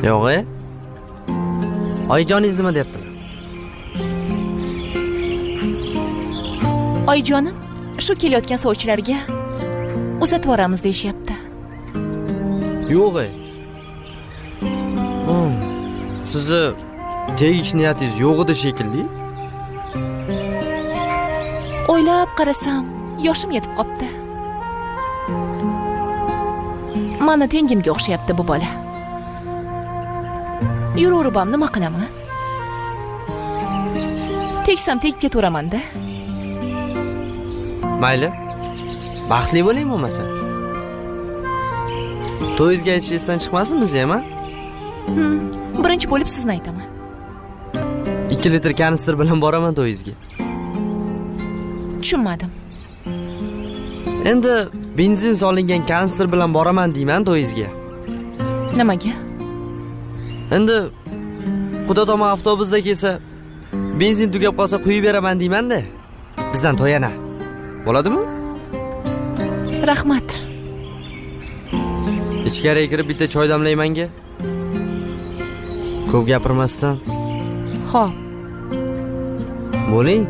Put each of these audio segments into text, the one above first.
Yo'q. Oyijoningiz nima deyaptilar? Oyijonim, shu kelayotgan sovchilarga uzatib yuboramiz deyishyapti. Yo'q. Sizni tegish niyatingiz yo'q edi shekilli. O'ylab qarasam, yoshim yetib qopti. Mana tengimga o'xshayapti bu bola. Yuraveribam, nima qilaman? Tegsam tegib ketaveraman-da. Mayli. Baxtli bo'ling bo'lmasa. To'yingizga aytishingizdan chiqmasin bizni ham, ha? Birinchi bo'lib sizni aytaman. 2 litr kanister bilan boraman to'yingizga. Tushunmadim. Endi benzin solingan kanister bilan boraman deyman to'yingizga. Nimaga? Endi Xudo tomon avtobusda kelsa, benzin tugab qolsa quyib beraman deyman-da. Bizdan to'yana. Bo'ladimi? Rahmat. Ichkariga kirib bitta choy damlaymanga. Ko'p gapirmasdan. Xo'p. Bo'ling.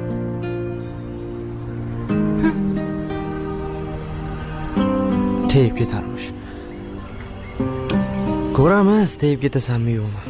Tegib ketarmish. Ko'ramiz, tegib ketasanmi yo'qmi?